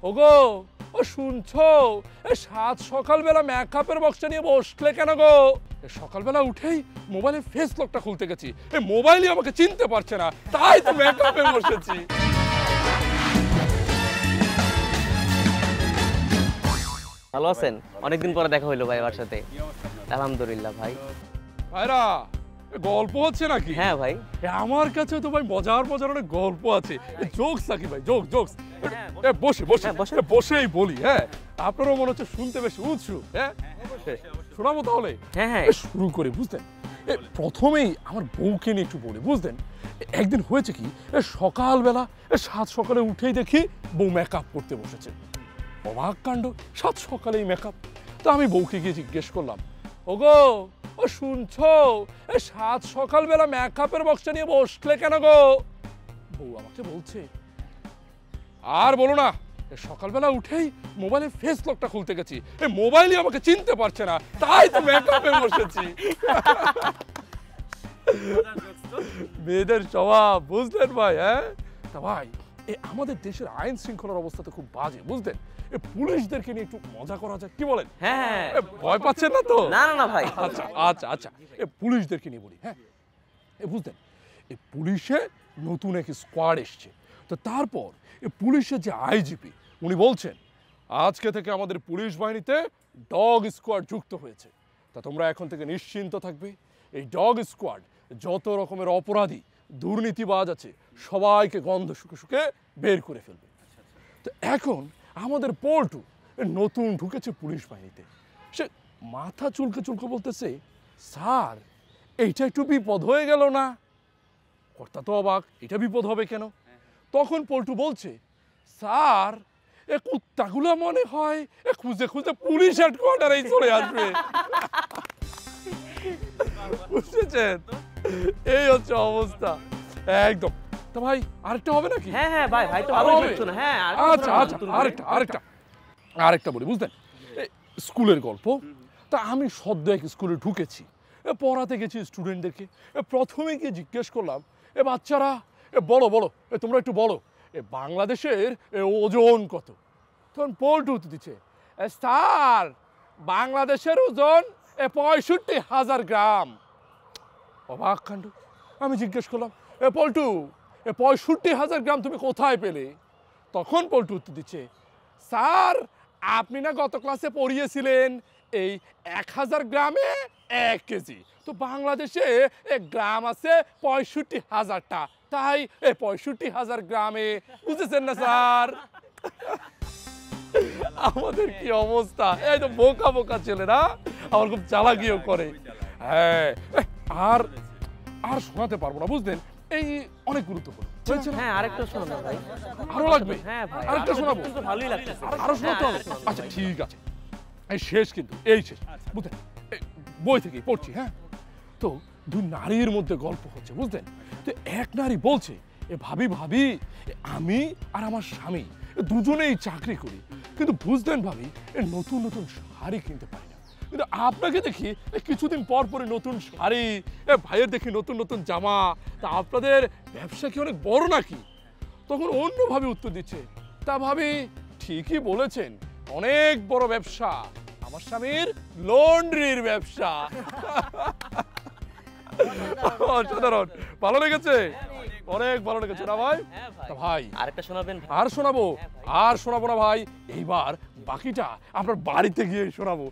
ওগো ও শুনছো? সাত সকালবেলা মেকআপের বক্সটা নিয়ে বসলে কেন গো? সকালবেলা উঠেই মোবাইলে ফেস লকটা খুলতে গেছি, এই মোবাইলই আমাকে চিনতে পারছে না, তাই তো মেকআপে বসেছি। ভালো আছেন? অনেকদিন পরে দেখা হইলো ভাই আমার সাথে। আলহামদুলিল্লাহ ভাই। ভাইরা গল্প হচ্ছে নাকি? হ্যাঁ ভাই। আমার কাছে তো ভাই মজার মজার অনেক গল্প আছে, জোকস নাকি ভাই? জোকস বসে বসে বসেই বলি। হ্যাঁ, আপনারও মনে হচ্ছে শুনতে বেশ উৎসুক। হ্যাঁ, শোনাবো তাহলে? হ্যাঁ হ্যাঁ, শুরু করে। বুঝলেন, প্রথমেই আমার বউকে নিয়ে একটু বলি। বুঝলেন, একদিন হয়েছে কি, সকালবেলা সাত সকালে উঠেই দেখি বউ মেকআপ করতে বসেছে। অবাক কাণ্ড, সাত সকালেই মেকআপ। তো আমি বউকে গিয়ে জিজ্ঞেস করলাম, ওগো ও শুনছো? সাত সকালবেলা মেকআপের বক্সটা নিয়ে বসলে কেন গো? বউ আমাকে বলছে, আর বলো না, সকালবেলা উঠেই মোবাইলে ফেস লকটা খুলতে গেছি, এই মোবাইলই আমাকে চিনতে পারছে না, তাই তো মেকআপে বসেছি। মেয়েদের স্বভাব, বুঝলেন ভাই? হ্যাঁ, তা ভাই আমাদের দেশের আইন শৃঙ্খলার অবস্থা তো খুব বাজে। বুঝলেন, পুলিশদেরকে নিয়ে একটু মজা করা যায়, কি বলেন? হ্যাঁ, ভয় পাচ্ছেন না তো? না না না ভাই। আচ্ছা আচ্ছা আচ্ছা, পুলিশদেরকে নিয়ে বলি। হ্যাঁ, বুঝলেন, এই পুলিশে নতুন এক স্কোয়াড এসছে। তো তারপর এই পুলিশের যে আইজিপি, উনি বলছেন আজকে থেকে আমাদের পুলিশ বাহিনীতে ডগ স্কোয়াড যুক্ত হয়েছে। তা তোমরা এখন থেকে নিশ্চিন্ত থাকবে, এই ডগ স্কোয়াড যত রকমের অপরাধী দুর্নীতিবাজ আছে সবাইকে গন্ধ শুকে শুকে বের করে ফেলবে। তো এখন আমাদের পল্টু নতুন ঢুকেছে পুলিশ বাহিনীতে, সে মাথা চুলকে চুলকে বলতেছে, স্যার এইটা একটু বিপদ হয়ে গেল না? কর্তা তো অবাক, এটা বিপদ হবে কেন? তখন পল্টু বলছে, স্যার এ কুত্তাগুলো মনে হয় খুঁজে খুঁজে পুলিশ হেডকোয়ার্টারেই চলে আসবে। বুঝেছেন, এই হচ্ছে অবস্থা একদম। তা ভাই আরেকটা হবে নাকি? হ্যাঁ হ্যাঁ ভাই, ভাই তো ভালো বলছো না। হ্যাঁ, আচ্ছা আচ্ছা, আরেকটা বলি। বুঝলেন, স্কুলের গল্প। তা আমি সদ্য এক স্কুলে ঢুকেছি, পড়াতে গেছি স্টুডেন্টদেরকে। প্রথমে গিয়ে জিজ্ঞেস করলাম, বাচ্চারা বলো বলো, তোমরা একটু বলো, বাংলাদেশের ওজন কত? তখন পল্টু উত্তর দিচ্ছে, স্যার বাংলাদেশের ওজন 65,000 গ্রাম। অবাক কাণ্ড। আমি জিজ্ঞেস করলাম, পল্টু 65,000 গ্রাম তুমি কোথায় পেলে? তখন পল্টু উত্তর দিচ্ছে, স্যার আপনি না গত ক্লাসে পড়িয়েছিলেন এই 1000 গ্রামে 1 কেজি, তো বাংলাদেশে গ্রাম আছে 65,000টা, তাই 65,000 গ্রামে। বুঝেছেন না স্যার? আমাদের কি অবস্থা! এই তো বোকা বোকা ছেলেরা আমার খুব চালাকিও করে। হ্যাঁ, আর আর শোনাতে পারবো না। বুঝলেন, এই অনেক গুরুত্বপূর্ণ। হ্যাঁ, আরেকটা শোনাবো ভাই। আরো লাগবে? হ্যাঁ ভাই, আরেকটা শোনাবো? তো ভালোই লাগতেছে। আরো শোনাতে হবে? আচ্ছা ঠিক আছে, এই শেষ, কিন্তু এই শেষ। বুঝলেন, বই থেকেই পড়ছি। হ্যাঁ, তো দুই নারীর মধ্যে গল্প হচ্ছে। বুঝলেন, তো এক নারী বলছে, ভাবি ভাবি আমি আর আমার স্বামী দুজনেই চাকরি করি, কিন্তু বুঝলেন ভাবি নতুন নতুন শাড়ি কিনতে পারি না, কিন্তু আপনাকে দেখি কিছুদিন পর পরে নতুন শাড়ি, ভাইয়ের দেখি নতুন নতুন জামা, তা আপনাদের ব্যবসা কি অনেক বড় নাকি? তখন অন্যভাবে উত্তর দিচ্ছে, তা ভাবি ঠিকই বলেছেন, অনেক বড় ব্যবসা, আমার স্বামীর লন্ড্রির ব্যবসা। অসাধারণ, ভালো লেগেছে? অনেক ভালো লেগেছে না ভাই? ভাই আরেকটা শোনাবেন? আর শোনাবো? আর শোনাবো না ভাই, এইবার বাকিটা আপনার বাড়িতে গিয়ে শোনাবো।